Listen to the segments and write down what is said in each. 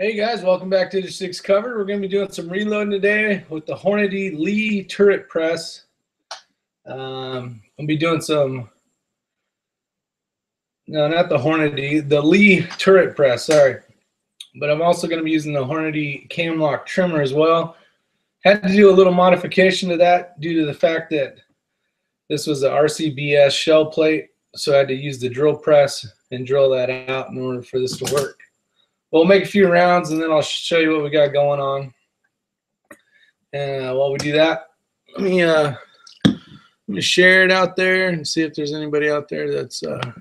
Hey guys, welcome back to Isyour6covered. We're going to be doing some reloading today with the Hornady Lee turret press. I'll be doing some, no, not the Hornady, the Lee turret press, sorry. But I'm also going to be using the Hornady cam lock trimmer as well. Had to do a little modification to that due to the fact that this was a RCBS shell plate, so I had to use the drill press and drill that out in order for this to work. We'll make a few rounds and then I'll show you what we got going on. And while we do that, let me share it out there and see if there's anybody out there that's that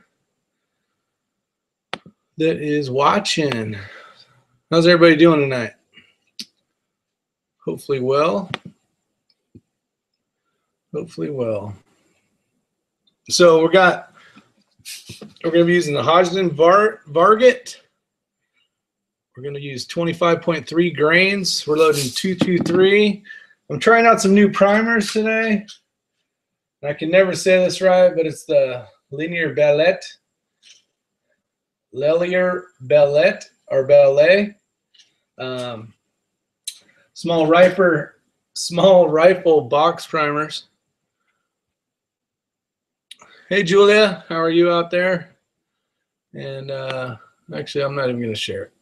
is watching. How's everybody doing tonight? Hopefully well. Hopefully well. So we're going to be using the Hodgdon Varget. We're going to use 25.3 grains. We're loading 223. I'm trying out some new primers today. I can never say this right, but it's the Linear Ballet or Ballet. Small rifle box primers. Hey Julia, how are you out there? And actually, I'm not even going to share it.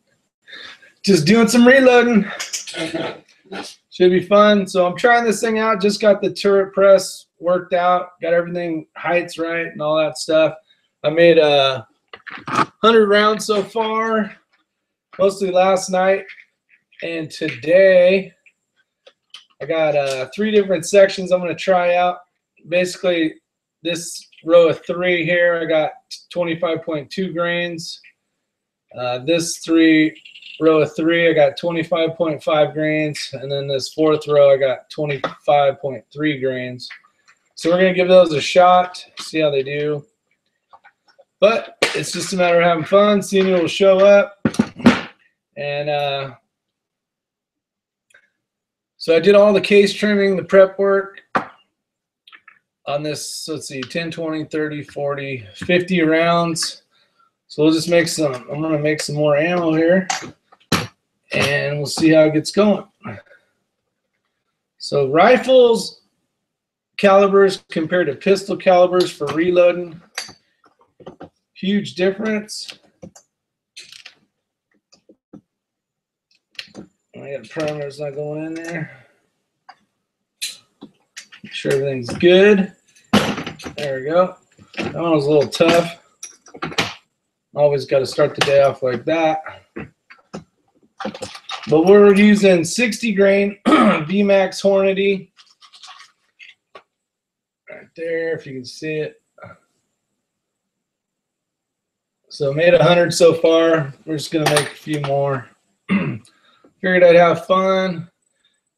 Just doing some reloading. Should be fun. So I'm trying this thing out. Just got the turret press worked out. Got everything heights right and all that stuff. I made 100 rounds so far, mostly last night and today. I got 3 different sections I'm going to try out. Basically, this row of 3 here, I got 25.2 grains. This row of 3, I got 25.5 grains, and then this 4th row, I got 25.3 grains. So we're going to give those a shot, see how they do. But it's just a matter of having fun, seeing who will show up. And so I did all the case trimming, the prep work on this, let's see, 10, 20, 30, 40, 50 rounds. So we'll just make some, I'm going to make some more ammo here. And we'll see how it gets going. So rifles calibers compared to pistol calibers for reloading. Huge difference. I got a primer that's not going in there. Make sure everything's good. There we go. That one was a little tough. Always got to start the day off like that. But we're using 60 grain VMAX Hornady. Right there, if you can see it. So made 100 so far. We're just going to make a few more. Figured I'd have fun.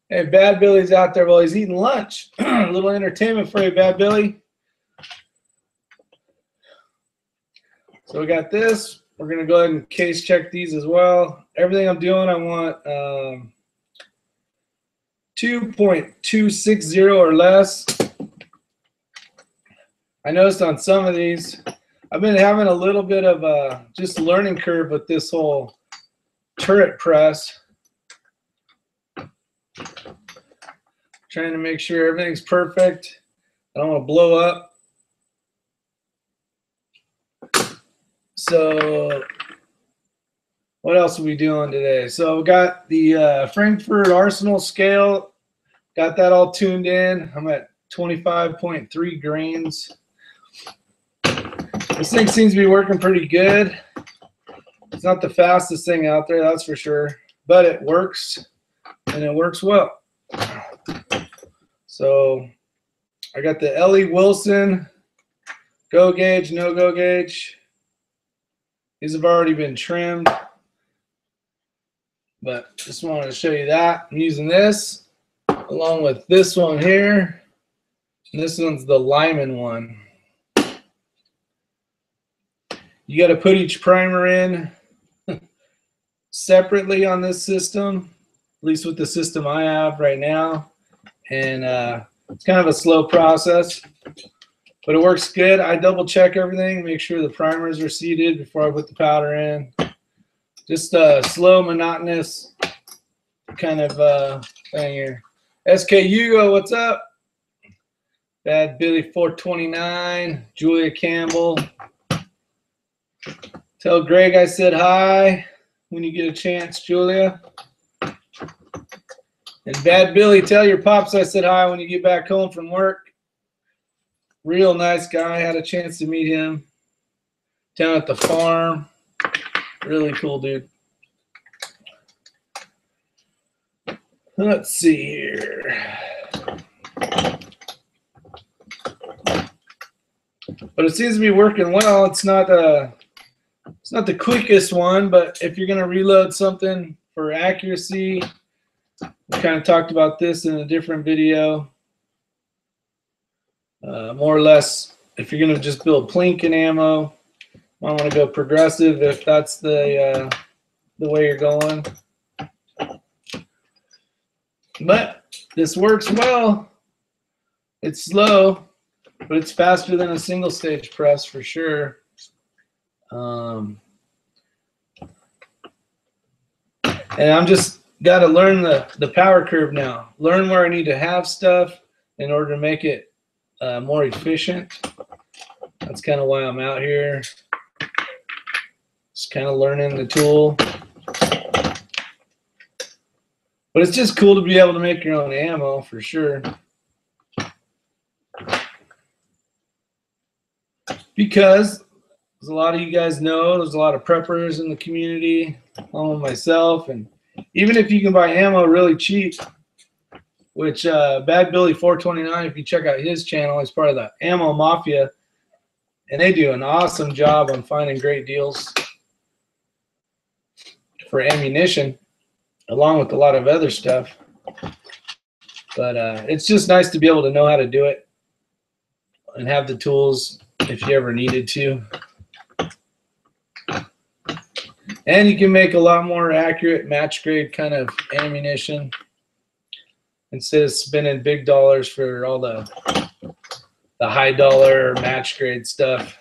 Hey, Bad Billy's out there while he's eating lunch. A little entertainment for you, Bad Billy. So we got this. We're going to go ahead and case check these as well. Everything I'm doing, I want 2.260 or less. I noticed on some of these, I've been having a little bit of a just learning curve with this whole turret press. Trying to make sure everything's perfect. I don't want to blow up. So what else are we doing today? So we got the Frankfurt Arsenal scale. Got that all tuned in. I'm at 25.3 grains. This thing seems to be working pretty good. It's not the fastest thing out there, that's for sure. But it works, and it works well. So I got the Ellie Wilson go gauge, no go gauge. These have already been trimmed, but just wanted to show you that. I'm using this along with this one here. And this one's the Lyman one. You got to put each primer in separately on this system, at least with the system I have right now. And it's kind of a slow process. But it works good. I double check everything, make sure the primers are seated before I put the powder in. Just a slow, monotonous kind of thing here. SK Hugo, what's up? Bad Billy 429, Julia Campbell. Tell Greg I said hi when you get a chance, Julia. And Bad Billy, tell your pops I said hi when you get back home from work. Real nice guy. Had a chance to meet him down at the farm. Really cool dude. Let's see here. But it seems to be working well. It's not the quickest one, but if you're going to reload something for accuracy, we kind of talked about this in a different video. More or less, if you're going to just build plinking ammo, you might want to go progressive if that's the way you're going. But this works well. It's slow, but it's faster than a single stage press for sure. And I'm just got to learn the power curve now. Learn where I need to have stuff in order to make it more efficient. That's kind of why I'm out here. Just kind of learning the tool. But it's just cool to be able to make your own ammo for sure. Because, as a lot of you guys know, there's a lot of preppers in the community, along with myself. And even if you can buy ammo really cheap, which Bad Billy 429, if you check out his channel, he's part of the Ammo Mafia. And they do an awesome job on finding great deals for ammunition, along with a lot of other stuff. But it's just nice to be able to know how to do it and have the tools if you ever needed to. And you can make a lot more accurate match grade kind of ammunition instead of spending big dollars for all the high dollar match grade stuff.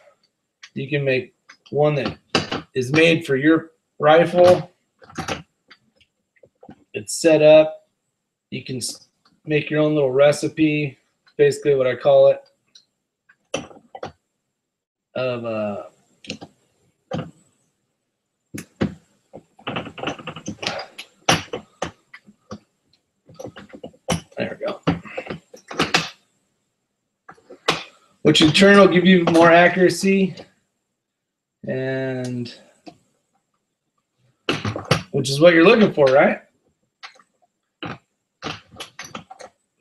You can make one that is made for your rifle. It's set up. You can make your own little recipe, basically what I call it, of there we go. Which in turn will give you more accuracy, and which is what you're looking for, right?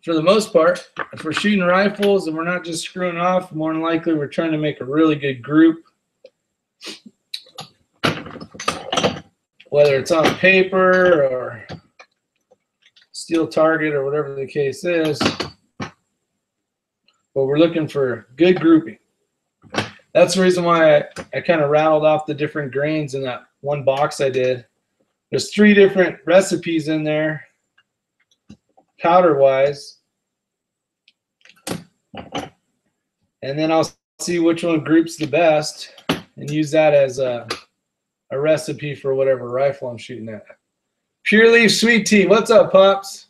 For the most part, if we're shooting rifles and we're not just screwing off, more than likely we're trying to make a really good group. Whether it's on paper or steel target or whatever the case is. But we're looking for good grouping. That's the reason why I kind of rattled off the different grains in that one box I did. There's 3 different recipes in there, powder-wise. And then I'll see which one groups the best and use that as a recipe for whatever rifle I'm shooting at. Pure Leaf Sweet Tea, what's up, Pops?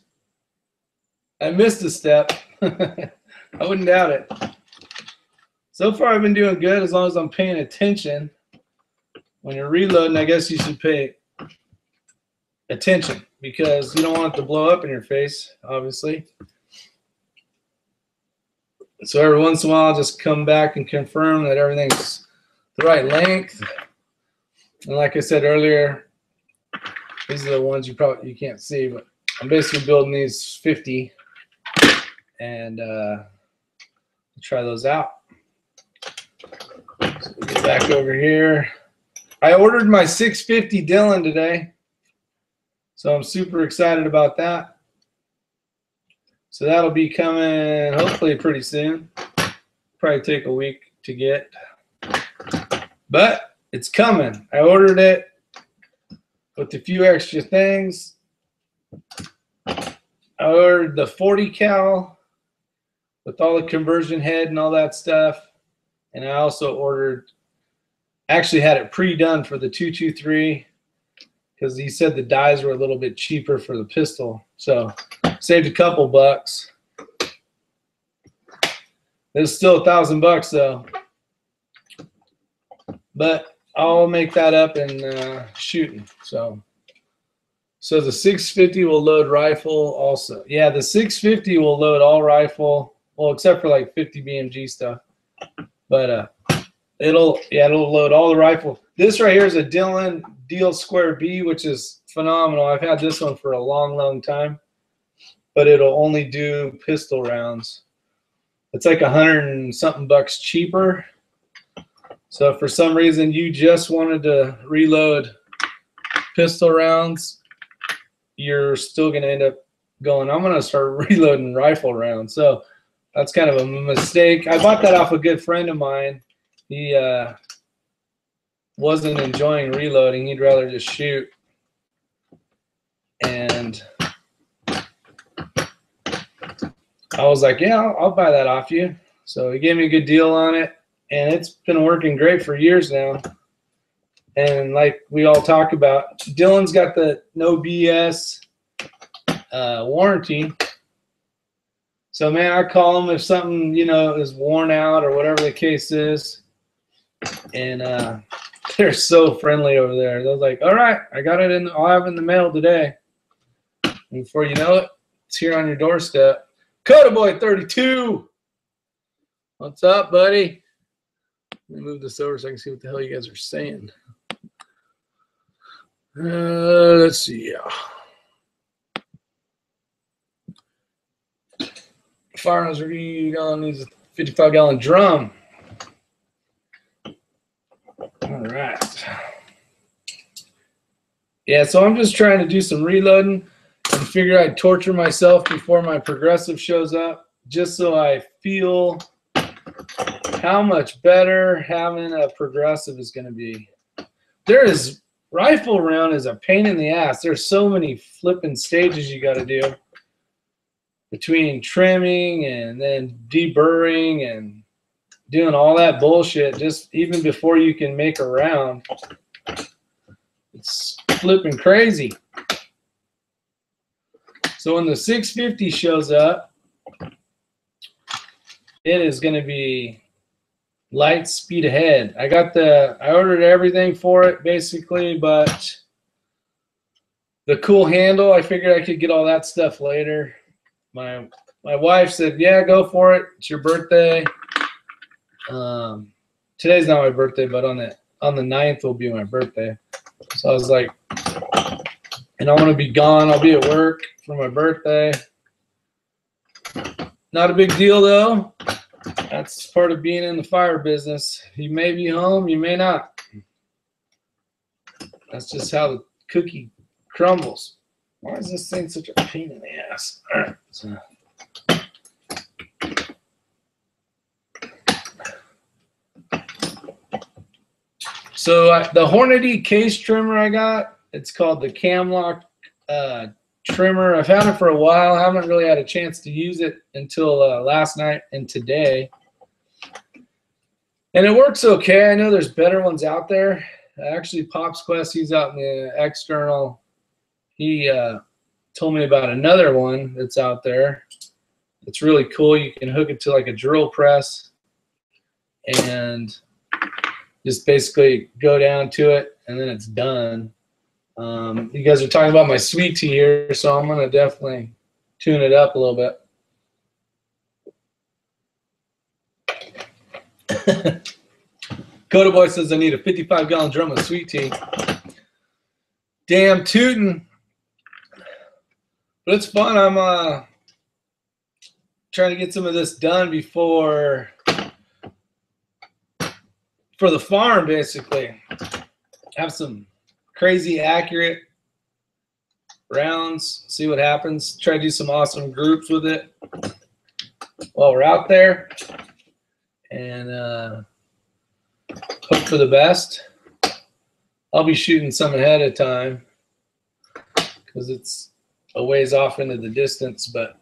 I missed a step. I wouldn't doubt it. So far, I've been doing good as long as I'm paying attention. When you're reloading, I guess you should pay attention because you don't want it to blow up in your face, obviously. So every once in a while, I'll just come back and confirm that everything's the right length. And like I said earlier, these are the ones you can't see, but I'm basically building these 50 and try those out. So we get back over here. I ordered my 650 Dillon today, so I'm super excited about that. So that'll be coming hopefully pretty soon. Probably take a week to get, but it's coming. I ordered it with a few extra things. I ordered the 40 cal with all the conversion head and all that stuff. And I also ordered, actually had it pre-done for the 223. because he said the dies were a little bit cheaper for the pistol. So saved a couple bucks. It's still $1,000 though. But I'll make that up in shooting. So the 650 will load rifle also. Yeah, the 650 will load all rifle, well, except for like 50 BMG stuff. But it'll load all the rifle. This right here is a Dillon Square B, which is phenomenal. I've had this one for a long, long time, but it'll only do pistol rounds. It's like $100 and something bucks cheaper. So if for some reason you just wanted to reload pistol rounds, you're still going to end up going, I'm going to start reloading rifle rounds. So that's kind of a mistake. I bought that off a good friend of mine. He wasn't enjoying reloading. He'd rather just shoot. And I was like, yeah, I'll buy that off you. So he gave me a good deal on it. And it's been working great for years now. And like we all talk about, Dillon's got the no BS warranty. So man, I call them if something, you know, is worn out or whatever the case is. And they're so friendly over there. They're like, all right, I got it in, I'll have it in the mail today. And before you know it, it's here on your doorstep. Coda Boy 32. What's up, buddy? Let me move this over so I can see what the hell you guys are saying. Let's see. Firearms review needs a 55-gallon drum. All right. Yeah, so I'm just trying to do some reloading and figure I'd torture myself before my progressive shows up, just so I feel how much better having a progressive is going to be. Rifle round is a pain in the ass. There's so many flipping stages you got to do between trimming and then deburring and doing all that bullshit just even before you can make a round. It's flipping crazy. So when the 650 shows up, it is going to be light speed ahead. I ordered everything for it basically, but the cool handle, I figured I could get all that stuff later. My wife said, yeah, go for it. It's your birthday. Today's not my birthday, but on the 9th will be my birthday. So I was like, and I want to be gone. I'll be at work for my birthday. Not a big deal though. That's part of being in the fire business. You may be home, you may not. That's just how the cookie crumbles. Why is this thing such a pain in the ass? All right. So the Hornady case trimmer I got, it's called the Camlock trimmer. I've had it for a while. I haven't really had a chance to use it until last night and today. And it works okay. I know there's better ones out there. Actually, Pop's Quest, he's out in the external. He told me about another one that's out there. It's really cool. You can hook it to like a drill press and just basically go down to it, and then it's done. You guys are talking about my sweet tea here, so I'm going to definitely tune it up a little bit. Coda Boy says I need a 55-gallon drum of sweet tea. Damn tootin'. But it's fun. I'm trying to get some of this done before for the farm, basically. Have some crazy accurate rounds, see what happens. Try to do some awesome groups with it while we're out there, and hope for the best. I'll be shooting some ahead of time because it's a ways off into the distance, but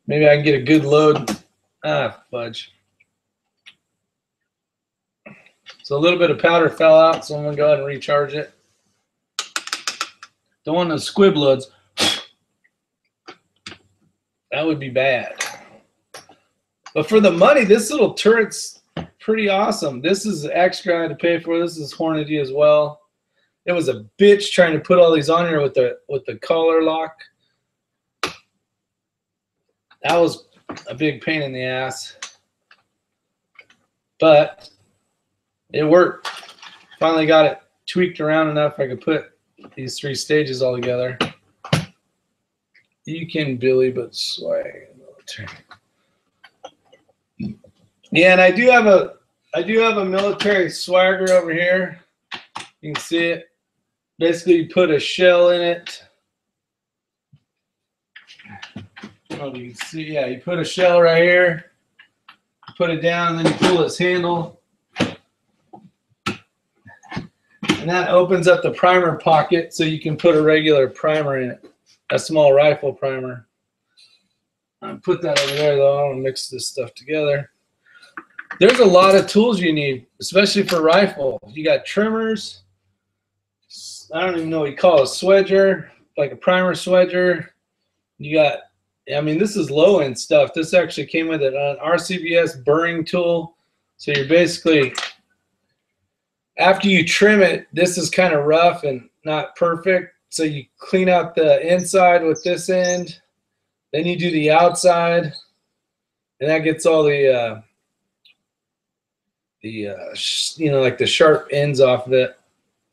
maybe I can get a good load. Fudge. So a little bit of powder fell out, so I'm going to go ahead and recharge it. Don't want no squib loads. That would be bad. But for the money, this little turret's pretty awesome. This is extra I had to pay for. This is Hornady as well. It was a bitch trying to put all these on here with the collar lock. That was a big pain in the ass. But it worked. Finally got it tweaked around enough I could put these 3 stages all together. You can Billy, but swag. Yeah, and I do have a military swagger over here. You can see it. Basically, you put a shell in it. Oh, you can see, yeah, you put a shell right here. You put it down, and then you pull this handle. And that opens up the primer pocket so you can put a regular primer in it. A small rifle primer. I'll put that over there, though. I want to mix this stuff together. There's a lot of tools you need, especially for rifle. You got trimmers. I don't even know what you call it, a swedger, like a primer swedger. You got, I mean, this is low-end stuff. This actually came with an RCBS burring tool. So you're basically, after you trim it, this is kind of rough and not perfect. So you clean out the inside with this end. Then you do the outside. And that gets all the you know, like the sharp ends off of it.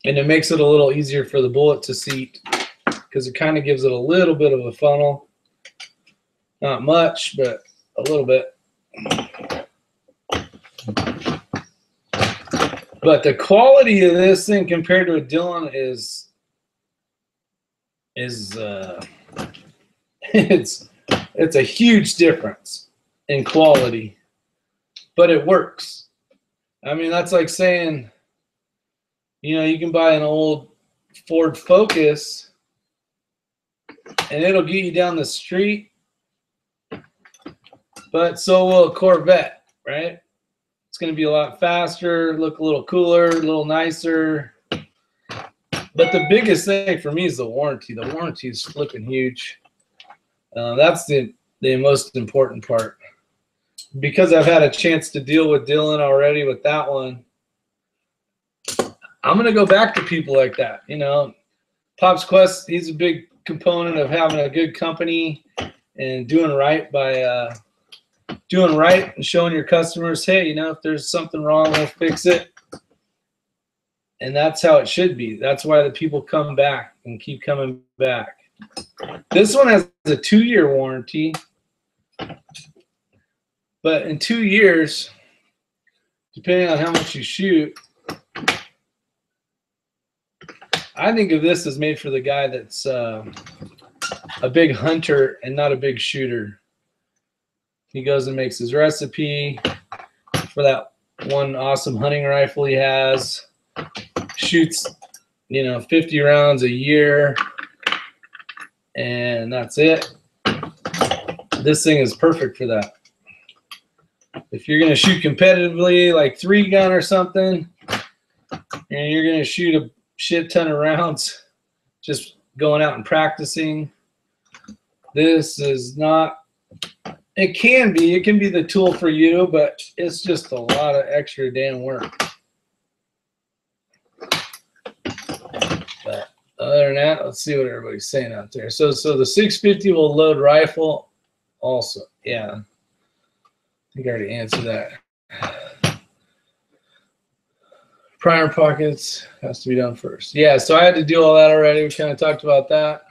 And it makes it a little easier for the bullet to seat because it kind of gives it a little bit of a funnel. Not much, but a little bit. But the quality of this thing compared to a Dillon is it's a huge difference in quality, but it works. I mean, that's like saying, you know, you can buy an old Ford Focus and it'll get you down the street, but so will a Corvette, right? It's going to be a lot faster, look a little cooler, a little nicer. But the biggest thing for me is the warranty. The warranty is flipping huge. That's the most important part. Because I've had a chance to deal with Dillon already with that one, I'm going to go back to people like that. You know, Pop's Quest, he's a big component of having a good company and doing right by doing right and showing your customers, hey, you know, if there's something wrong, we'll fix it. And that's how it should be. That's why the people come back and keep coming back. This one has a 2-year warranty. But in 2 years, depending on how much you shoot, I think of this as made for the guy that's a big hunter and not a big shooter. He goes and makes his recipe for that one awesome hunting rifle he has. Shoots, you know, 50 rounds a year, and that's it. This thing is perfect for that. If you're going to shoot competitively, like 3-gun or something, and you're going to shoot a shit ton of rounds just going out and practicing, this is not, it can be the tool for you, but it's just a lot of extra damn work. But other than that, let's see what everybody's saying out there. So the 650 will load rifle also. Yeah. I think I already answered that. Primer pockets has to be done first. Yeah, so I had to do all that already. We kind of talked about that.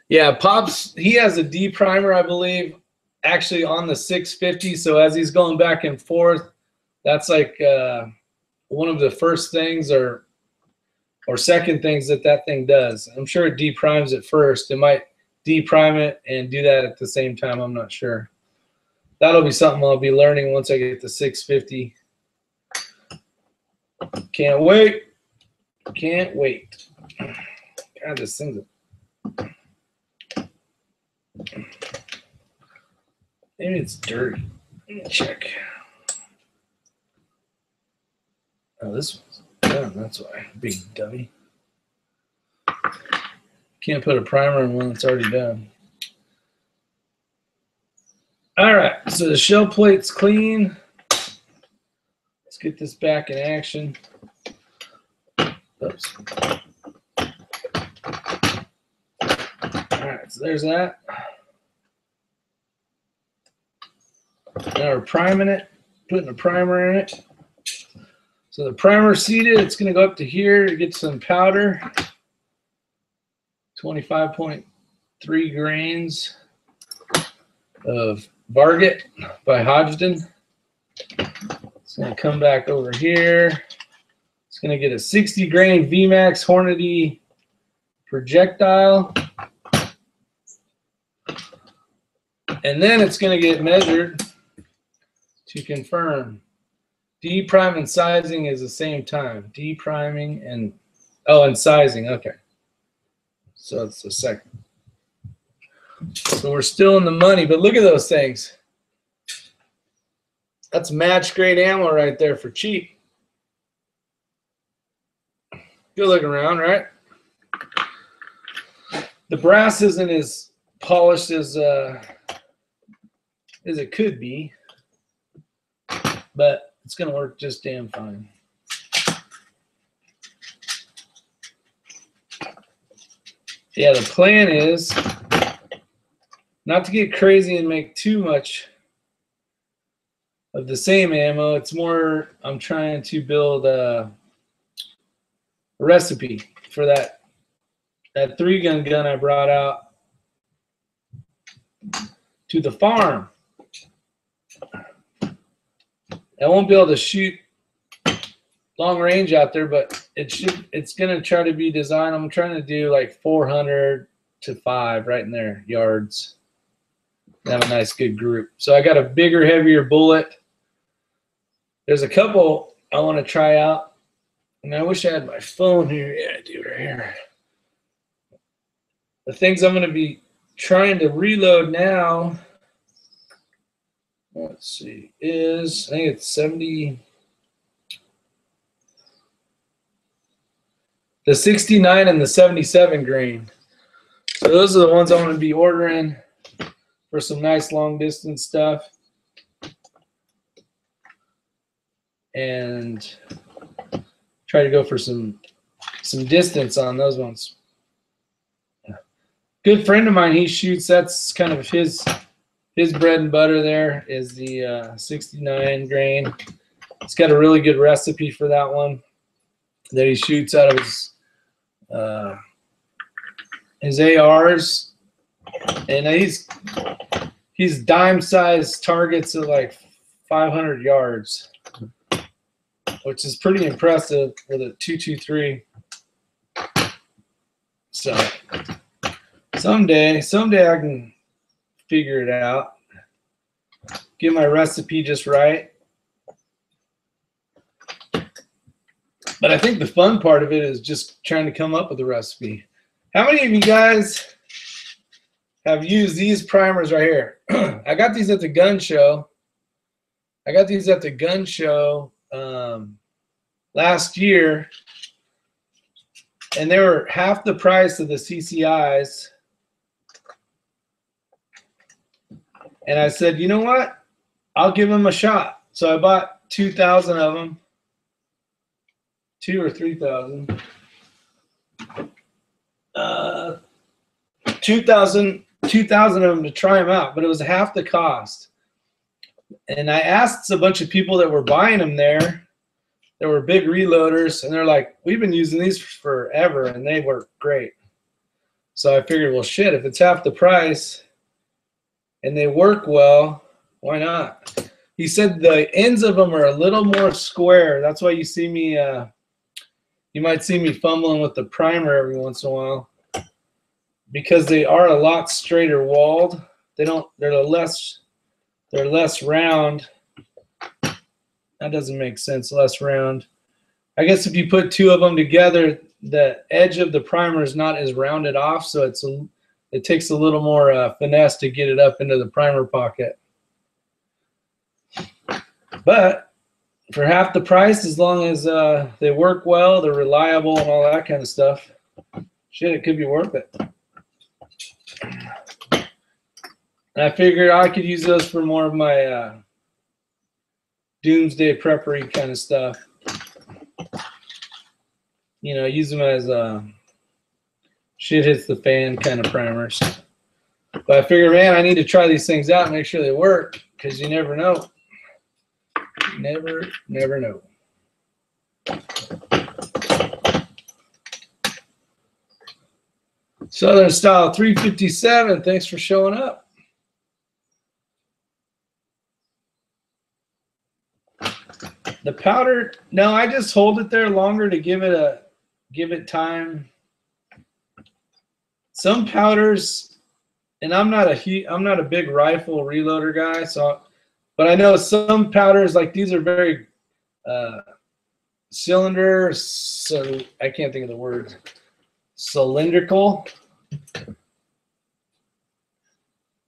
Yeah, Pops, he has a D primer, I believe, actually on the 650. So as he's going back and forth, that's like one of the first things or second things that thing does. I'm sure it deprimes it first. It might deprime it and do that at the same time. I'm not sure. That'll be something I'll be learning once I get the 650. Can't wait. Can't wait. God, this thing's maybe it's dirty. Let me check. Oh, this one's done. That's why. Big dummy. Can't put a primer in one that's already done. All right, so the shell plate's clean. Let's get this back in action. Oops. All right, so there's that. Now we're priming it, putting a primer in it. So the primer's seated. It's going to go up to here to get some powder. 25.3 grains of Varget by Hodgdon. It's going to come back over here. It's going to get a 60 grain VMAX Hornady projectile. And then it's going to get measured to confirm. D-prime and sizing is the same time. D-priming and, oh, and sizing, okay. So it's a second. So we're still in the money, but look at those things. That's match grade ammo right there for cheap. Good looking around, right? The brass isn't as polished as it could be, but it's going to work just damn fine. Yeah, the plan is not to get crazy and make too much of the same ammo. It's more I'm trying to build a recipe for that 3-gun gun I brought out to the farm. I won't be able to shoot long range out there, but it's gonna try to be designed. I'm trying to do like 400 to 5 right in there yards. Have a nice good group. So I got a bigger, heavier bullet. There's a couple I want to try out, and I wish I had my phone here. Yeah, I do right here. The things I'm going to be trying to reload now, let's see, is, I think it's 70, the 69 and the 77 grain. So those are the ones I'm going to be ordering for some nice long distance stuff. And try to go for some distance on those ones. Good friend of mine, he shoots, that's kind of his bread and butter there is the 69 grain. He's got a really good recipe for that one that he shoots out of his ARs, and he's dime sized targets at like 500 yards, which is pretty impressive with a 223. So someday I can figure it out, get my recipe just right. But I think the fun part of it is just trying to come up with a recipe. How many of you guys have used these primers right here? I got these at the gun show. Last year, and they were half the price of the CCIs. And I said, you know what? I'll give them a shot. So I bought 2,000 of them, 2,000 or 3,000. 2,000 of them to try them out, but it was half the cost. And I asked a bunch of people that were buying them there. There were big reloaders, and they're like, we've been using these forever, and they work great. So I figured, well, shit, if it's half the price and they work well, why not? He said the ends of them are a little more square. That's why you see me, you might see me fumbling with the primer every once in a while, because they are a lot straighter walled. They're less round. That doesn't make sense, less round. I guess if you put two of them together, the edge of the primer is not as rounded off, so it takes a little more finesse to get it up into the primer pocket. But for half the price, as long as they work well, they're reliable, and all that kind of stuff. Shit, it could be worth it. And I figured I could use those for more of my doomsday preppery kind of stuff. You know, use them as shit hits the fan kind of primers. But I figured, man, I need to try these things out and make sure they work, because you never know. Never know. Southern Style 357, thanks for showing up. The powder, no, I just hold it there longer to give it time. Some powders, and I'm not a big rifle reloader guy, so, but I know some powders like these are very cylinder, so I can't think of the word, cylindrical.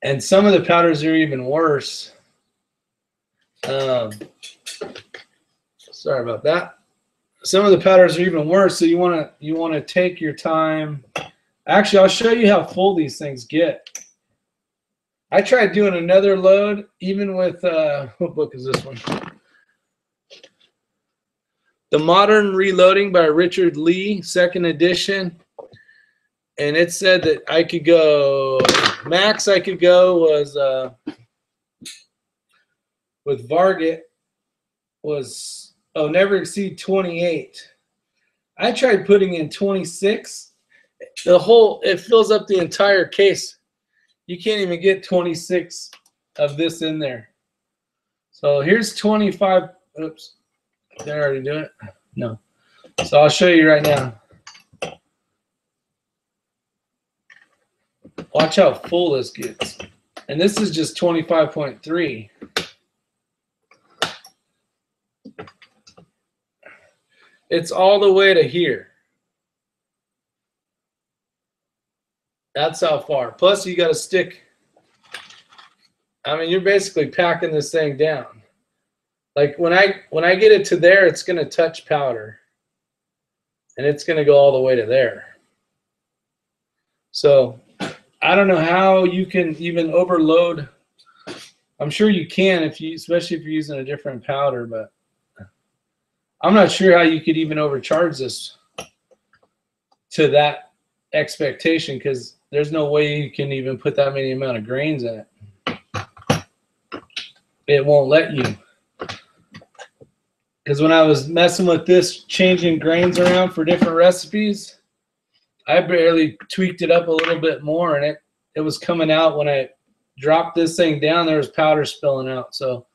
And some of the powders are even worse. Sorry about that. Some of the powders are even worse, so you want to take your time. Actually, I'll show you how full these things get. I tried doing another load, even with what book is this one? The Modern Reloading by Richard Lee, 2nd edition. And it said that I could go, max I could go was, with Varget, was, never exceed 28. I tried putting in 26. It fills up the entire case. You can't even get 26 of this in there. So here's 25. Oops. Did I already do it? No. So I'll show you right now. Watch how full this gets. And this is just 25.3. It's all the way to here. That's how far. Plus you got to stick. I mean, you're basically packing this thing down. Like when I get it to there, it's going to touch powder. And it's going to go all the way to there. So I don't know how you can even overload. I'm sure you can, especially if you're using a different powder, but I'm not sure how you could even overcharge this to that expectation, because there's no way you can even put that many amount of grains in it. It won't let you. Because when I was messing with this, changing grains around for different recipes, I barely tweaked it up a little bit more, and it was coming out. When I dropped this thing down, there was powder spilling out. So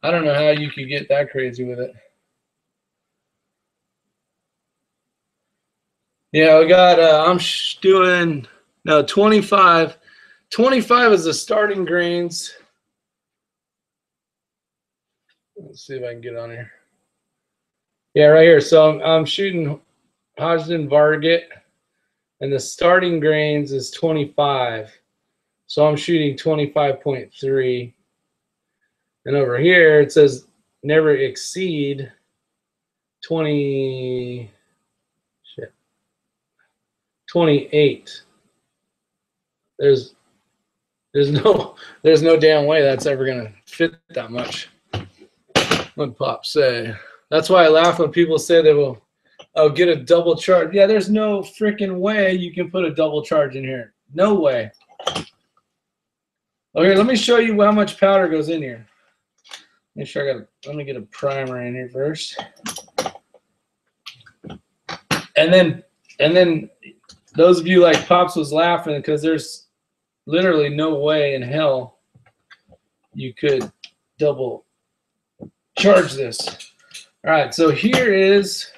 I don't know how you could get that crazy with it. Yeah, we got, I'm doing, no, 25. 25 is the starting grains. Let's see if I can get on here. Yeah, right here. So I'm shooting Hodgdon Varget, and the starting grains is 25. So I'm shooting 25.3. And over here it says never exceed 28. There's no damn way that's ever gonna fit that much. What'd Pop say? That's why I laugh when people say they will, oh, get a double charge. Yeah, there's no freaking way you can put a double charge in here. No way. Okay, let me show you how much powder goes in here. Make sure let me get a primer in here first. And then those of you like Pops was laughing because there's literally no way in hell you could double charge this. All right, so here's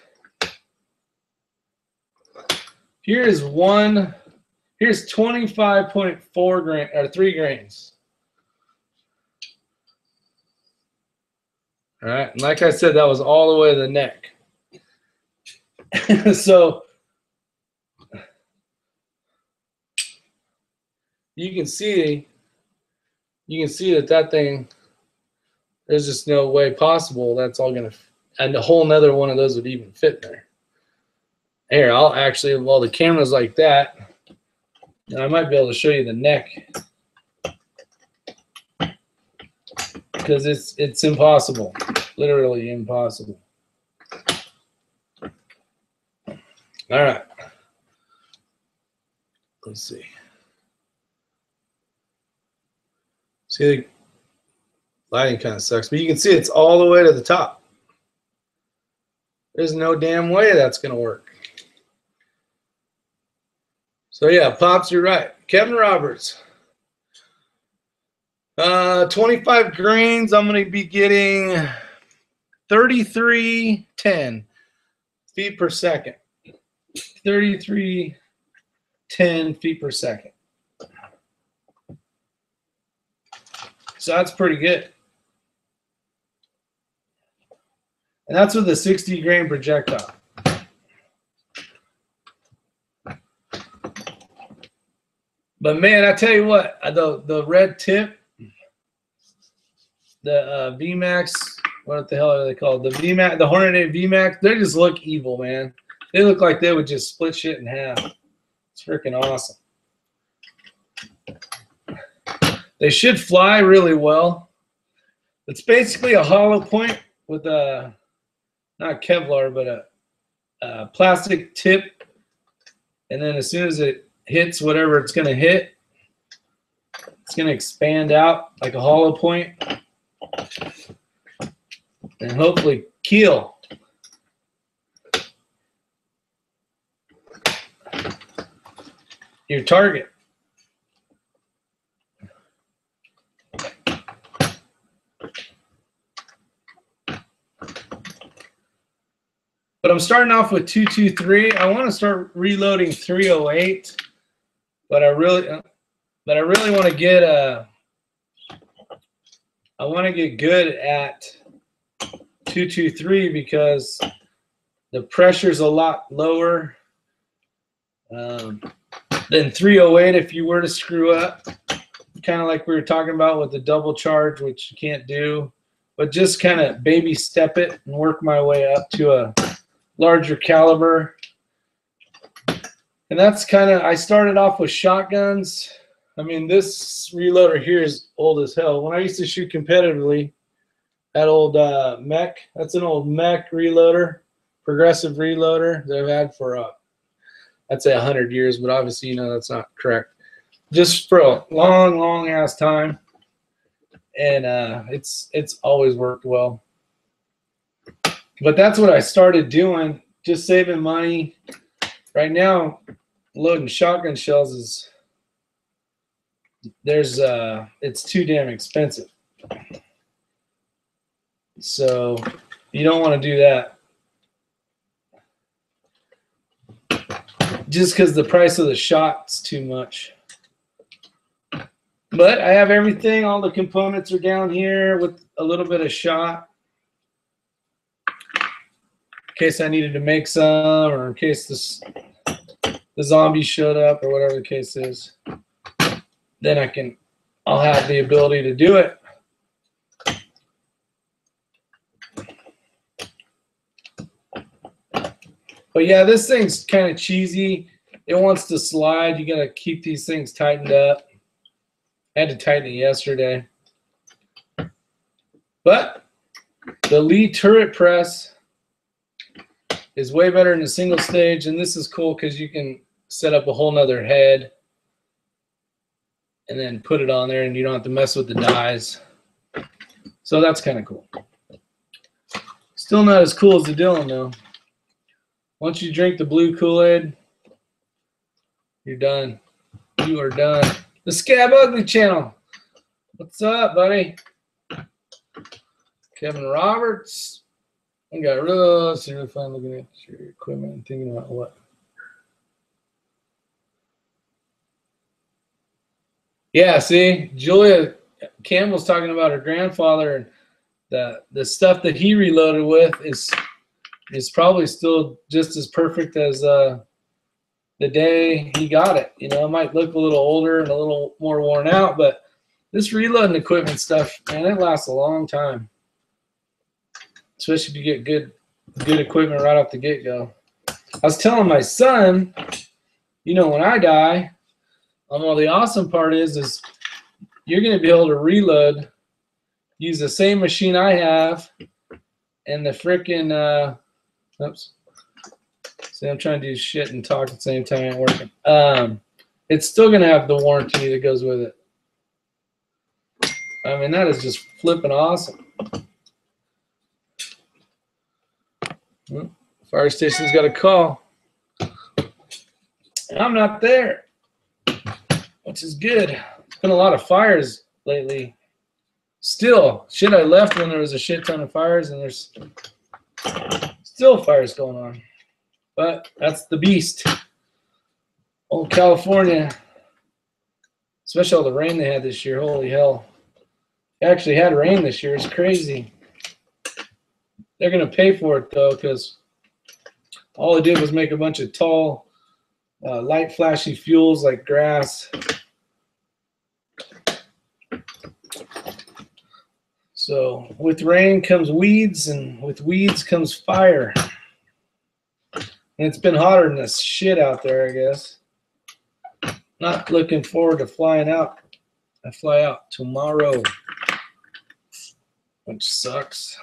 25.4 grain or 3 grains. All right, and like I said, that was all the way to the neck. So you can see that thing there's just no way possible that's all gonna, and a whole nother one of those would even fit there. Here, I'll actually, while the camera's like that, I might be able to show you the neck, because it's impossible, literally impossible. All right, let's see. See, the lighting kind of sucks, but you can see it's all the way to the top. There's no damn way that's gonna work. So yeah, Pops, you're right. Kevin Roberts. 25 grains, I'm going to be getting 3310 feet per second. 3310 feet per second. So that's pretty good. And that's with a 60 grain projectile. But man, I tell you what, the red tip, the VMAX, what the hell are they called? The VMAX, the Hornady VMAX, they just look evil, man. They look like they would just split shit in half. It's freaking awesome. They should fly really well. It's basically a hollow point with a, not Kevlar, but a plastic tip. And then as soon as it hits whatever it's going to hit, it's going to expand out like a hollow point and hopefully kill. Your target. But I'm starting off with 223. I want to start reloading 308, but I really want to get I want to get good at 223 because the pressure's a lot lower than 308 if you were to screw up. Kind of like we were talking about with the double charge, which you can't do, but just kind of baby step it and work my way up to a larger caliber. And that's kind of, I started off with shotguns. I mean, this reloader here is old as hell. When I used to shoot competitively, that old mech, that's an old mech reloader, progressive reloader that I've had for, I'd say 100 years, but obviously, you know, that's not correct. Just for a long, long ass time. And it's always worked well. But that's what I started doing, just saving money. Right now, loading shotgun shells is, it's too damn expensive. So you don't want to do that. Just because the price of the shot's too much. But I have everything, all the components are down here with a little bit of shot. In case I needed to make some, or in case the zombie showed up, or whatever the case is, then I'll have the ability to do it. But yeah, this thing's kind of cheesy. It wants to slide. You gotta keep these things tightened up. I had to tighten it yesterday. But the Lee turret press is way better than a single stage, and this is cool because you can set up a whole nother head and then put it on there, and you don't have to mess with the dies. So that's kind of cool. Still not as cool as the Dillon though. Once you drink the blue Kool-Aid, you're done. You are done. The Scab Ugly channel. What's up, buddy? Kevin Roberts. I got real serious fun looking at your equipment and thinking about what. Yeah, see, Julia Campbell's talking about her grandfather, and the stuff that he reloaded with is probably still just as perfect as the day he got it. You know, it might look a little older and a little more worn out, but this reloading equipment stuff, man, it lasts a long time. especially if you get good equipment right off the get-go. I was telling my son, you know, when I die, well, the awesome part is you're going to be able to reload, use the same machine I have, and the freaking, oops. See, I'm trying to do shit and talk at the same time. It ain't working. It's still going to have the warranty that goes with it. I mean, that is just flipping awesome. Fire station's got a call. I'm not there, which is good. There's been a lot of fires lately. Still, shit, I left when there was a shit ton of fires, and there's still fires going on. But that's the beast. Old California, especially all the rain they had this year. Holy hell. They actually had rain this year. It's crazy. They're going to pay for it, though, because all it did was make a bunch of tall, light, flashy fuels like grass. So with rain comes weeds, and with weeds comes fire. And it's been hotter than this shit out there, I guess. Not looking forward to flying out. I fly out tomorrow, which sucks.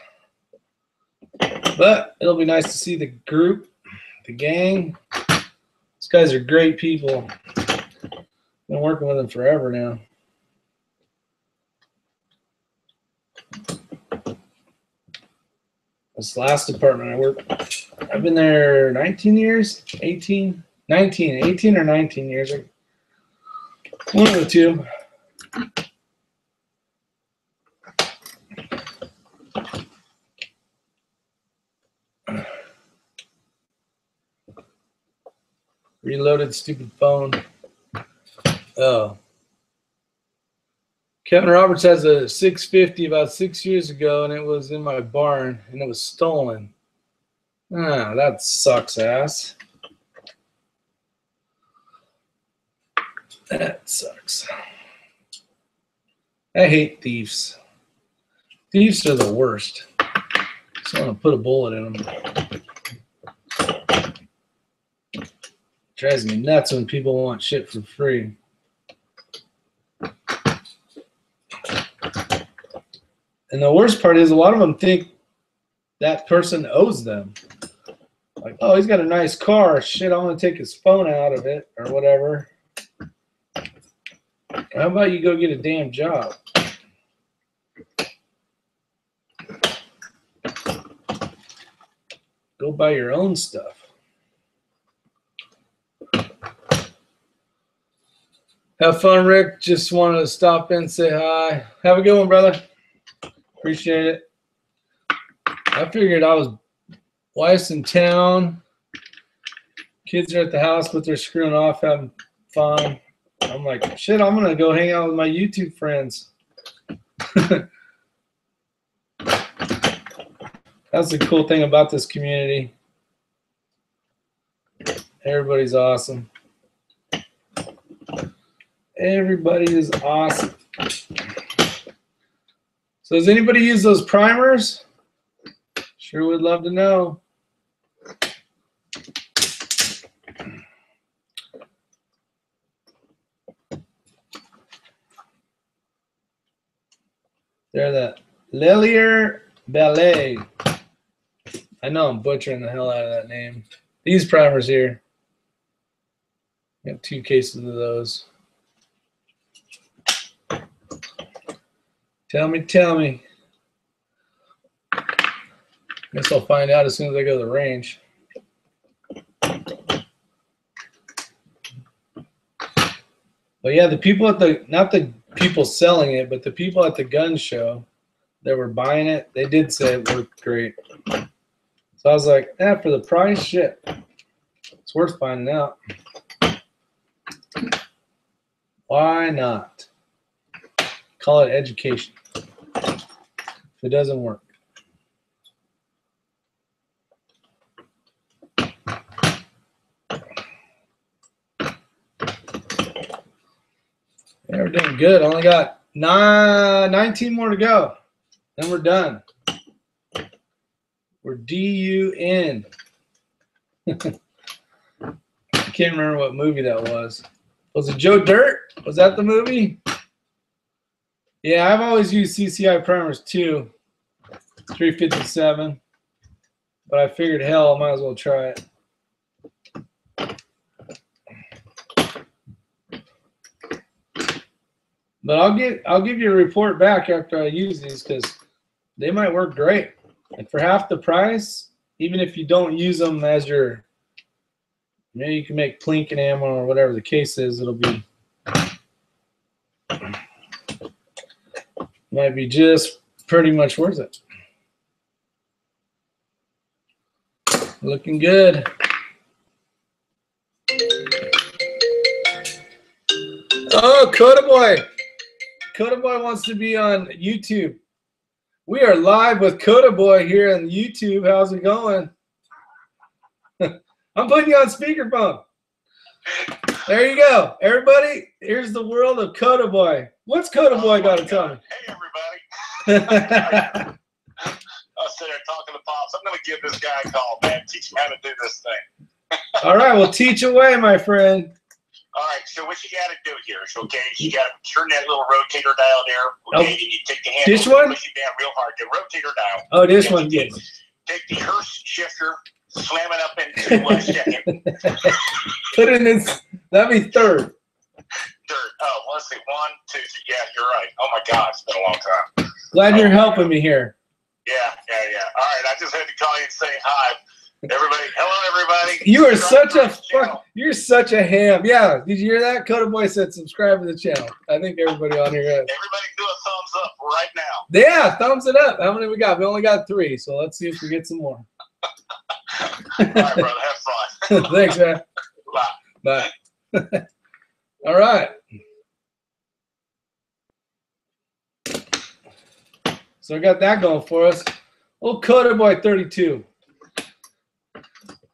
But it'll be nice to see the group, the gang. These guys are great people. Been working with them forever now. This last department I worked, I've been there 19 years, 18 or 19 years. One of the two. Reloaded stupid phone. Oh. Kevin Roberts has a 650 about 6 years ago, and it was in my barn, and it was stolen. Ah, that sucks ass. That sucks. I hate thieves. Thieves are the worst. Just want to put a bullet in them. Drives me nuts when people want shit for free. And the worst part is a lot of them think that person owes them. Like, oh, he's got a nice car. Shit, I'm going to take his phone out of it or whatever. How about you go get a damn job? Go buy your own stuff. Have fun, Rick. Just wanted to stop in and say hi. Have a good one, brother. Appreciate it. I figured I was wife's in town. Kids are at the house, but they're screwing off, having fun. I'm like, shit, I'm going to go hang out with my YouTube friends. That's the cool thing about this community. Everybody's awesome. Everybody is awesome. So does anybody use those primers? Sure would love to know. They're the Lelier Ballet. I know I'm butchering the hell out of that name. These primers here. Got 2 cases of those. Tell me. Guess I'll find out as soon as I go to the range. But yeah, the people at the, not the people selling it, but the people at the gun show that were buying it, they did say it worked great. So I was like, for the price, shit. It's worth finding out. Why not? Call it education. If it doesn't work. Yeah, we're doing good. Only got 19 more to go. Then we're done. or D-U-N. I can't remember what movie that was. Was it Joe Dirt? Was that the movie? Yeah, I've always used CCI primers too. 357. But I figured, hell, I might as well try it. But I'll give you a report back after I use these, because they might work great. And for half the price, even if you don't use them as your, maybe you can make Plinkin ammo or whatever the case is, it'll be, might be just pretty much worth it. Looking good. Oh, Coda Boy. Coda Boy wants to be on YouTube. We are live with Coda Boy here on YouTube. How's it going? I'm putting you on speakerphone. There you go. Everybody, here's the world of Coda Boy. What's Coda Boy got to tell me? Hey, everybody. I was sitting there talking to Pops. I'm going to give this guy a call, man. Teach him how to do this thing. All right. Well, teach away, my friend. All right. So what you got to do here is, okay, you got to turn that little rotator dial there. Okay. And you take the handle. This one? Push it down real hard. The rotator dial. Oh, this one. Yes. Take the Hearst shifter, slam it up into second. Put it in. That'd be third. Third. Oh, let's see. 1, 2, 3. Yeah, you're right. Oh, my God. It's been a long time. Glad you're helping me here. Yeah. All right, I just had to call you and say hi. Everybody, hello, everybody. You are such a fuck. You're such a ham. Yeah, did you hear that? Coda Boy said subscribe to the channel. I think everybody on here has. Everybody do a thumbs up right now. Yeah, thumbs it up. How many we got? We only got 3, so let's see if we get some more. All right, brother, have fun. Thanks, man. Bye. Bye. All right. So I got that going for us. Old Coda Boy 32.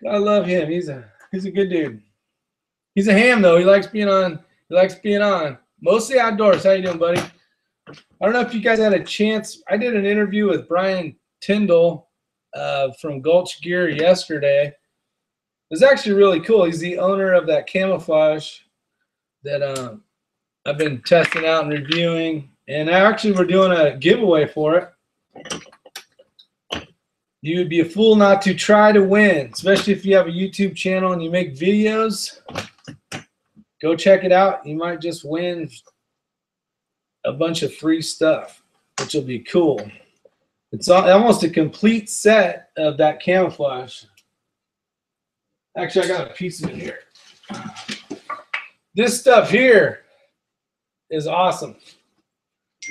I love him. He's a good dude. He's a ham though. He likes being on. Mostly outdoors. How you doing, buddy? I don't know if you guys had a chance. I did an interview with Brian Tyndall from Gulch Gear yesterday. It was actually really cool. He's the owner of that camouflage that I've been testing out and reviewing. And actually, we're doing a giveaway for it. You would be a fool not to try to win, especially if you have a YouTube channel and you make videos. Go check it out. You might just win a bunch of free stuff, which will be cool. It's almost a complete set of that camouflage. Actually, I got a piece of it here. This stuff here is awesome.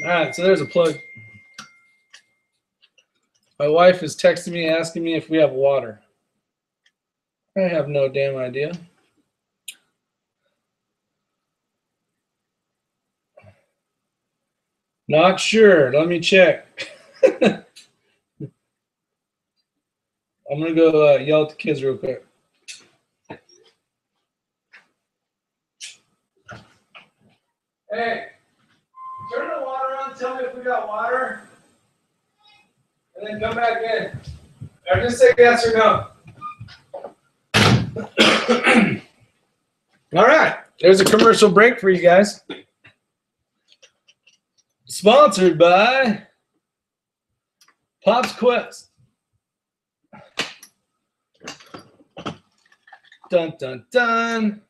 All right, so there's a plug. My wife is texting me asking me if we have water. I have no damn idea. Not sure. Let me check. I'm going to go yell at the kids real quick. Hey. Turn the water on, tell me if we got water, and then come back in. Or just say yes or no. All right, there's a commercial break for you guys. Sponsored by Pop's Quest. Dun, dun, dun.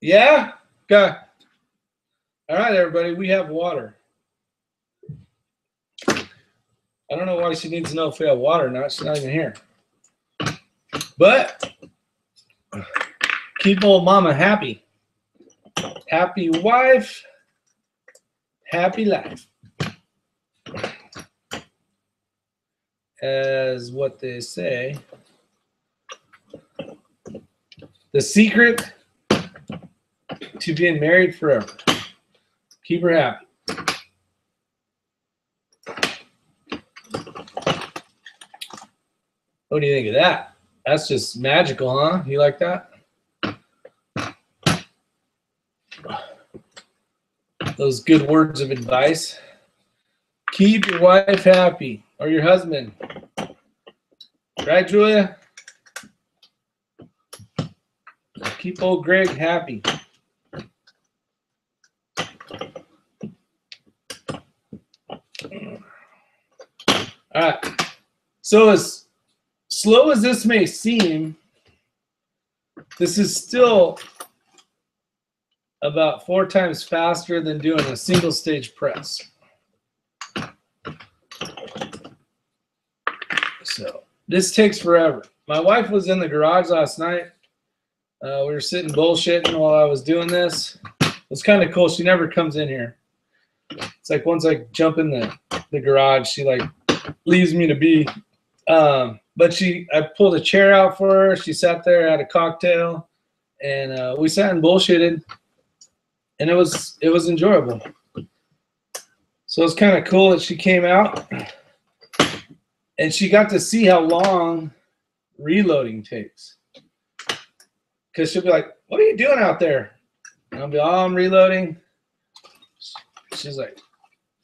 Yeah? Okay. All right, everybody, we have water. I don't know why she needs to know if we have water or not. She's not even here. But keep old mama happy. Happy wife, happy life. As what they say. The secret to being married forever. Keep her happy. What do you think of that? That's just magical, huh? You like that? Those good words of advice. Keep your wife happy, or your husband. Right, Julia? Keep old Greg happy. All right. So as slow as this may seem, this is still about 4 times faster than doing a single stage press. So this takes forever. My wife was in the garage last night. We were sitting bullshitting while I was doing this. It's kind of cool. She never comes in here. It's like once I jump in the garage, she like leaves me to be. But I pulled a chair out for her. She sat there, had a cocktail, and we sat and bullshitted, and it was enjoyable. So it's kind of cool that she came out, and she got to see how long reloading takes. Because she'll be like, "What are you doing out there?" And I'll be, "Oh, I'm reloading." She's like,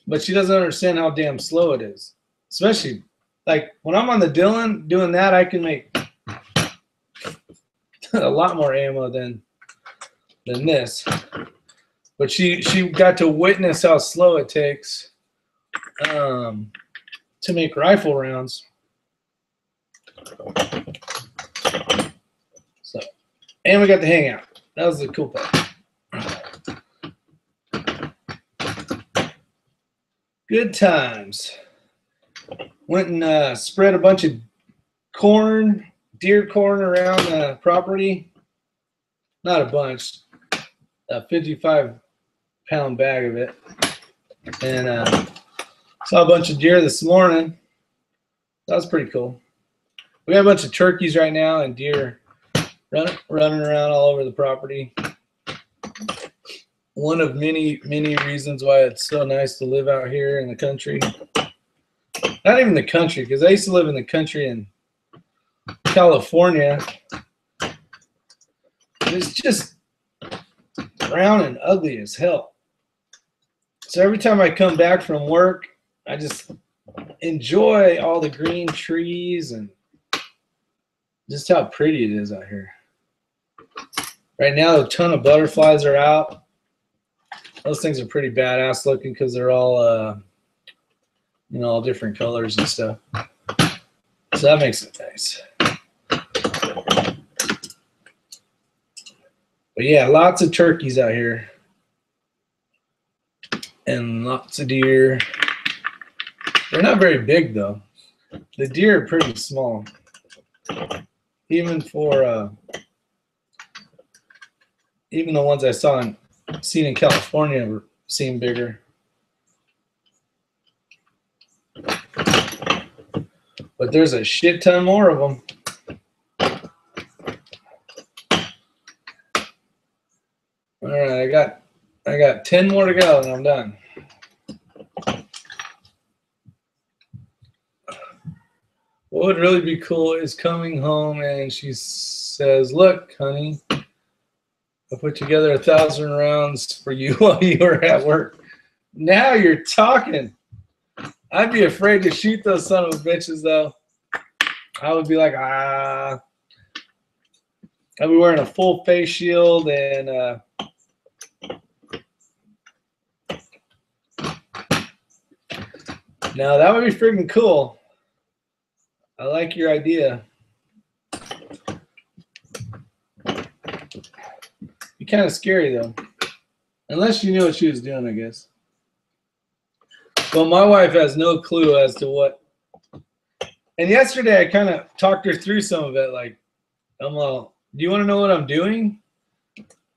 but she doesn't understand how damn slow it is. Especially, like, when I'm on the Dillon doing that, I can make a lot more ammo than this. But she got to witness how slow it takes to make rifle rounds. So, and we got to hang out. That was the cool part. Good times. Went and spread a bunch of corn, deer corn around the property. Not a bunch, a 55-pound bag of it. And saw a bunch of deer this morning. That was pretty cool. We got a bunch of turkeys right now and deer running around all over the property. One of many, many reasons why it's so nice to live out here in the country. Not even the country, because I used to live in the country in California. It's just brown and ugly as hell. So every time I come back from work, I just enjoy all the green trees and just how pretty it is out here. Right now, a ton of butterflies are out. Those things are pretty badass looking because they're all, you know, all different colors and stuff. So that makes it nice. But yeah, lots of turkeys out here. And lots of deer. They're not very big, though. The deer are pretty small. Even for, even the ones I seen in California seem bigger. But there's a shit ton more of them. All right, I got 10 more to go and I'm done. What would really be cool is coming home and she says, "Look, honey, I put together 1,000 rounds for you while you were at work." Now you're talking. I'd be afraid to shoot those son of a bitches, though. I would be like, I'd be wearing a full face shield and now that would be freaking cool. I like your idea. Be kind of scary, though. Unless you knew what she was doing, I guess. Well, my wife has no clue as to what. And yesterday I kind of talked her through some of it. Like, I'm all, "Do you want to know what I'm doing?"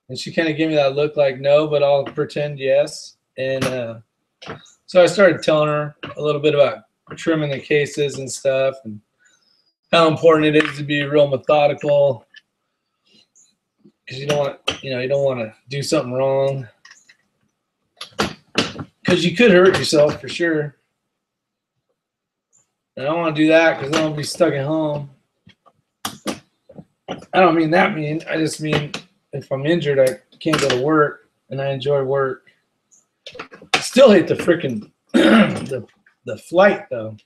And she kind of gave me that look like, "No, but I'll pretend yes." And so I started telling her a little bit about trimming the cases and stuff and how important it is to be real methodical. Because you don't want to do something wrong. Because you could hurt yourself for sure. And I don't want to do that because then I'll be stuck at home. I don't mean that mean. I just mean if I'm injured, I can't go to work, and I enjoy work. I still hate the freaking the the flight, though.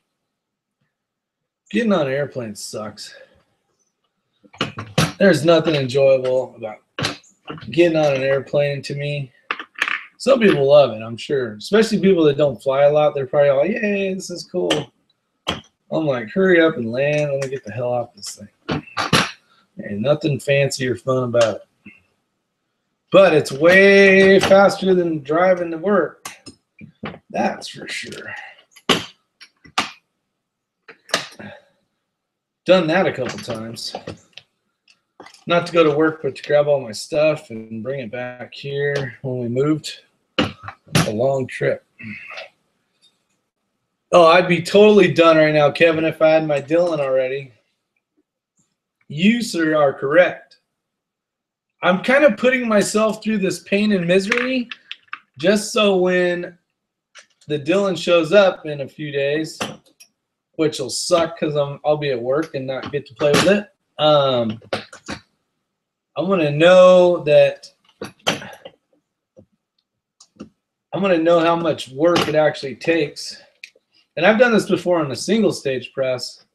Getting on an airplane sucks. There's nothing enjoyable about getting on an airplane to me. Some people love it, I'm sure. Especially people that don't fly a lot. They're probably all, yay, this is cool. I'm like, hurry up and land. Let me get the hell off this thing. Ain't nothing fancy or fun about it. But it's way faster than driving to work. That's for sure. Done that a couple times. Not to go to work, but to grab all my stuff and bring it back here when we moved. It's a long trip. Oh, I'd be totally done right now, Kevin, if I had my Dillon already. You, sir, are correct. I'm kind of putting myself through this pain and misery just so when the Dillon shows up in a few days, which will suck because I'll be at work and not get to play with it. I'm gonna know that I'm gonna know how much work it actually takes. And I've done this before on a single stage press.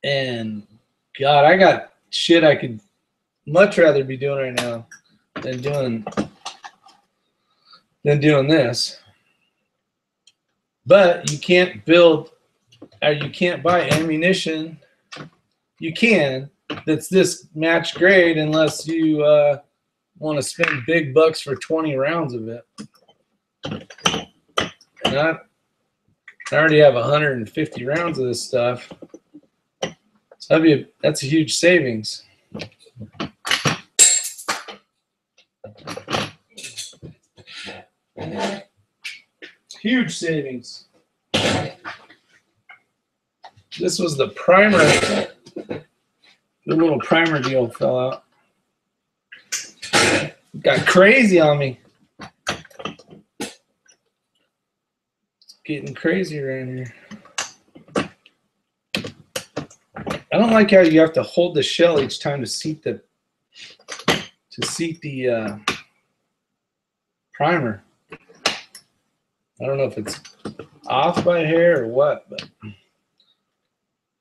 And God, I got shit I could much rather be doing right now than doing this. But you can't build, or you can't buy ammunition. You can, that's this match grade unless you want to spend big bucks for 20 rounds of it. And I already have 150 rounds of this stuff. So that's a huge savings. Huge savings. This was the primer. The little primer deal fell out. Got crazy on me. It's getting crazy around here. I don't like how you have to hold the shell each time to seat the primer. I don't know if it's off by a hair or what, but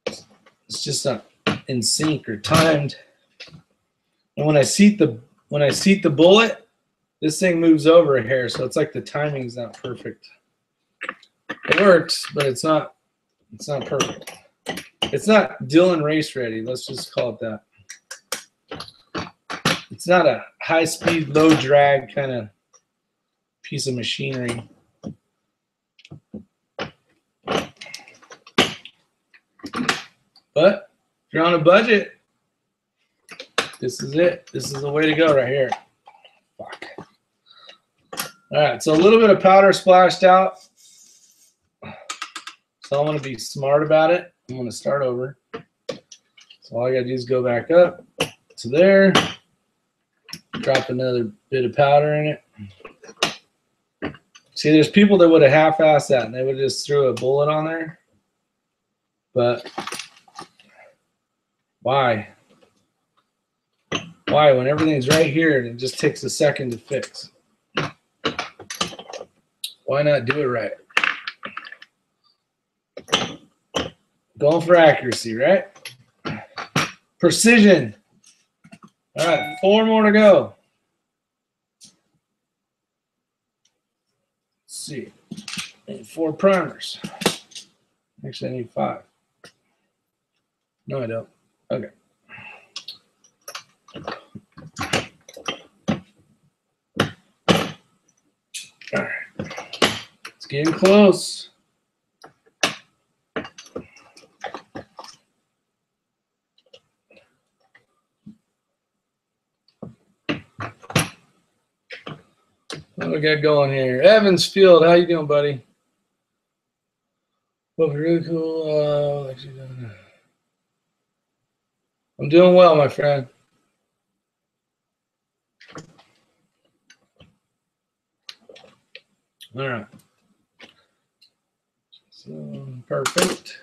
it's just not in sync or timed. And when I seat the bullet, this thing moves over a hair, so it's like the timing's not perfect. It works, but it's not perfect. It's not Dillon race ready. Let's just call it that. It's not a high-speed, low-drag kind of piece of machinery. But if you're on a budget, this is it. This is the way to go right here. Fuck. All right, so a little bit of powder splashed out. So I'm going to be smart about it. I'm going to start over. So all I got to do is go back up to there. Drop another bit of powder in it. See, there's people that would have half-assed that and they would just throw a bullet on there. But why? Why? When everything's right here and it just takes a second to fix. Why not do it right? Going for accuracy, right? Precision. All right, 4 more to go. Let's see. I need 4 primers. Actually, I need 5. No, I don't. Okay. All right. It's getting close. What do we got going here? Evans Field, how you doing, buddy? Well, really cool. I'm doing well, my friend. All right. So, perfect.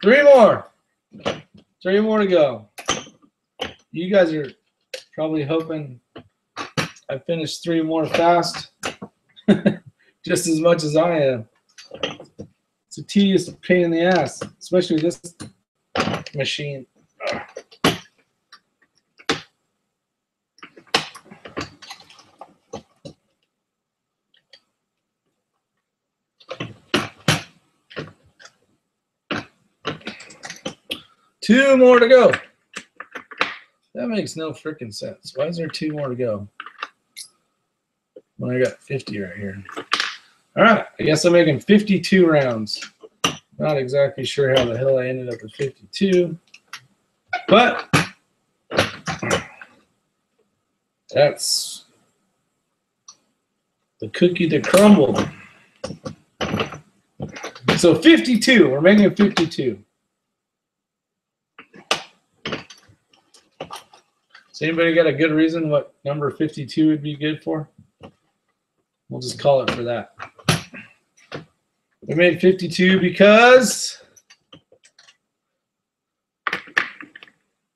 3 more. 3 more to go. You guys are probably hoping I finish 3 more fast. just as much as I am. It's a tedious pain in the ass, especially this machine. Two more to go. That makes no freaking sense. Why is there two more to go when I got 50 right here? All right, I guess I'm making 52 rounds. Not exactly sure how the hell I ended up with 52, but that's the cookie that crumbled. So 52, we're making 52. Does anybody got a good reason what number 52 would be good for? We'll just call it for that. We made 52 because...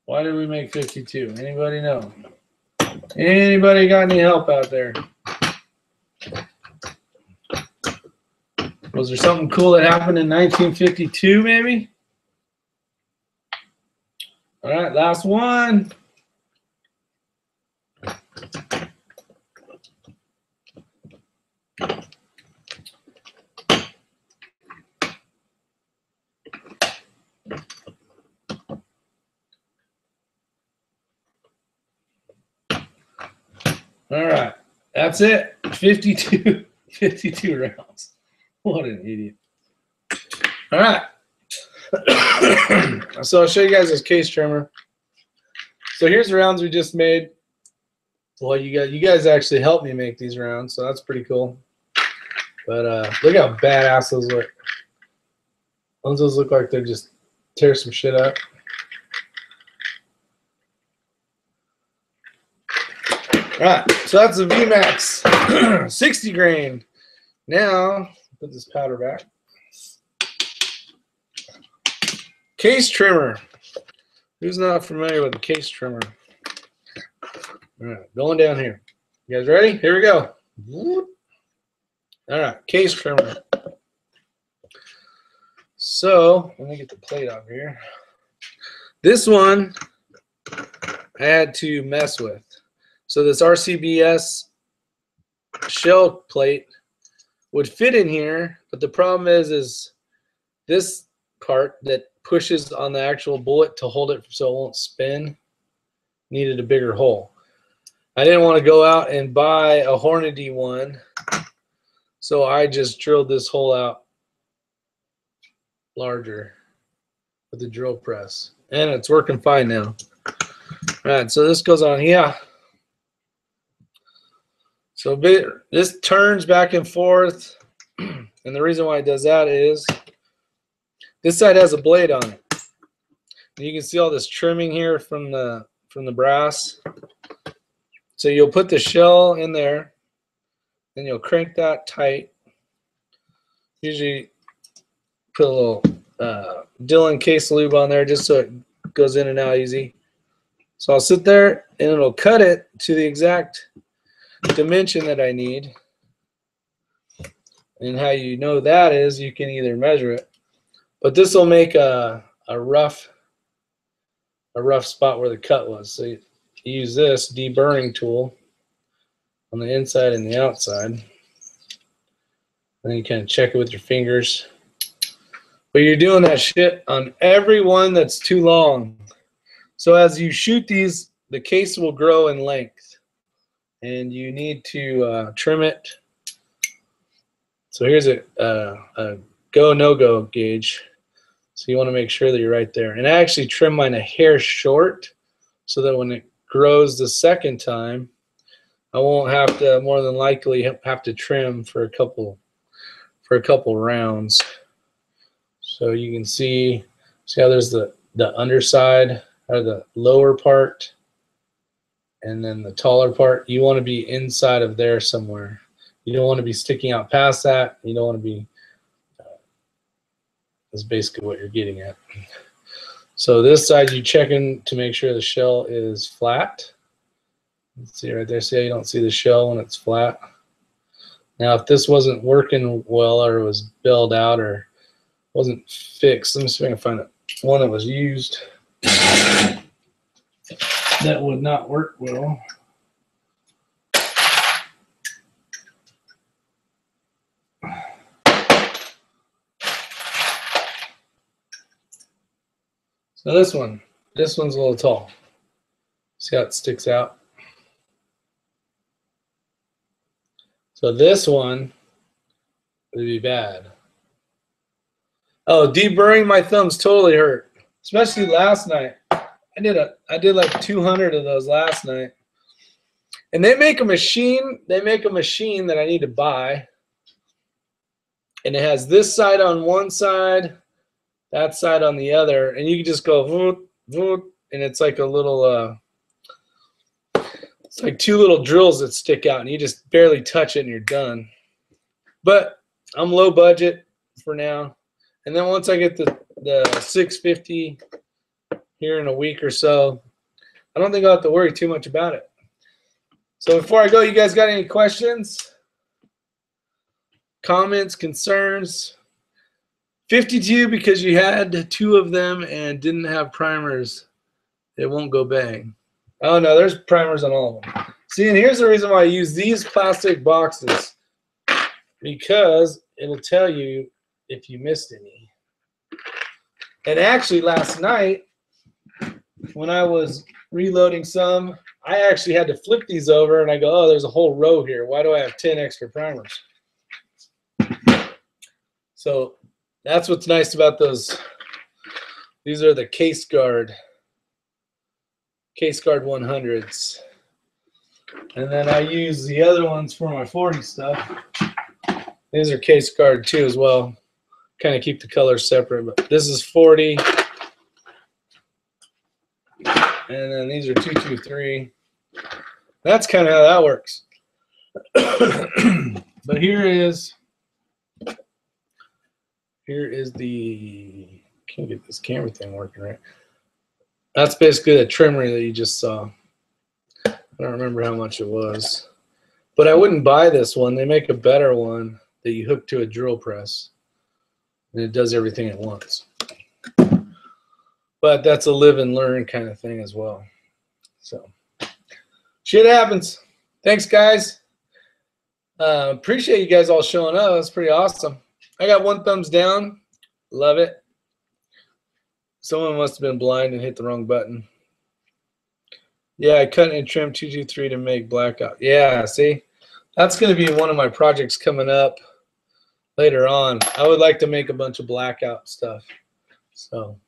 Why did we make 52? Anybody know? Anybody got any help out there? Was there something cool that happened in 1952 maybe? All right, last one. All right, that's it. 52 rounds. What an idiot. All right. So I'll show you guys this case trimmer. So here's the rounds we just made. Well, you guys actually helped me make these rounds, so that's pretty cool. But look how badass those look. Those look like they just tear some shit up. All right, so that's the VMAX 60 grain. Now, put this powder back. Case trimmer. Who's not familiar with the case trimmer? All right, going down here. You guys ready? Here we go. All right, case trimmer. So, let me get the plate off here. This one I had to mess with. So this RCBS shell plate would fit in here, but the problem is this part that pushes on the actual bullet to hold it so it won't spin needed a bigger hole. I didn't want to go out and buy a Hornady one, so I just drilled this hole out larger with the drill press, and it's working fine now. All right, so this goes on here. So this turns back and forth, and the reason why it does that is this side has a blade on it. And you can see all this trimming here from the brass. So you'll put the shell in there, then you'll crank that tight. Usually put a little Dillon case lube on there just so it goes in and out easy. So I'll sit there and it'll cut it to the exact dimension that I need. And how you know that is you can either measure it, but this will make a rough spot where the cut was. So you use this deburring tool on the inside and the outside, and then you kind of check it with your fingers. But you're doing that shit on every one that's too long. So as you shoot these, the case will grow in length, and you need to trim it. So here's a go, no-go gauge. So you want to make sure that you're right there. And I actually trim mine a hair short so that when it grows the second time, I won't have to, more than likely, have to trim for a couple rounds. So you can see how there's the underside, or the lower part, and then the taller part. You want to be inside of there somewhere. You don't want to be sticking out past that. You don't want to be, that's basically what you're getting at. So this side, you checking to make sure the shell is flat. Let's see right there. See how you don't see the shell when it's flat? Now, if this wasn't working well or was bailed out or wasn't fixed, let me see if I can find one that was used that would not work well. So this one's a little tall. See how it sticks out? So this one would be bad. Oh, deburring my thumbs totally hurt, especially last night. I did like 200 of those last night. And they make a machine. They make a machine that I need to buy, and it has this side on one side, that side on the other, and you can just go voot, voot, and it's like a little it's like two little drills that stick out, and you just barely touch it and you're done. But I'm low budget for now, and then once I get the 650 here in a week or so, I don't think I'll have to worry too much about it. So before I go, you guys got any questions, comments, concerns? 52 because you had 2 of them and didn't have primers. It won't go bang. Oh no, there's primers on all of them. See, and here's the reason why I use these plastic boxes, because it'll tell you if you missed any. And actually last night when I was reloading some, I actually had to flip these over and I go, oh, there's a whole row here. Why do I have 10 extra primers? So that's what's nice about those. These are the case guard 100s. And then I use the other ones for my 40 stuff. These are case guard too as well. Kind of keep the colors separate, but this is 40. And then these are 223. That's kind of how that works. But here is the, can't get this camera thing working right. That's basically the trimmer that you just saw. I don't remember how much it was, but I wouldn't buy this one. They make a better one that you hook to a drill press, and it does everything at once. But that's a live and learn kind of thing as well. So shit happens. Thanks, guys. Appreciate you guys all showing up. That's pretty awesome. I got 1 thumbs down. Love it. Someone must have been blind and hit the wrong button. Yeah, I cut and trimmed 223 to make blackout. Yeah, see? That's going to be one of my projects coming up later on. I would like to make a bunch of blackout stuff. So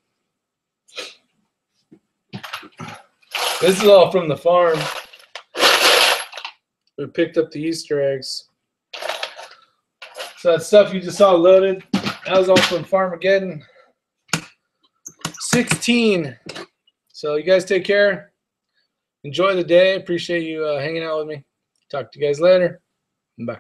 this is all from the farm. We picked up the Easter eggs. So that stuff you just saw loaded, that was all from Farmageddon 16. So you guys take care. Enjoy the day. Appreciate you hanging out with me. Talk to you guys later. Bye.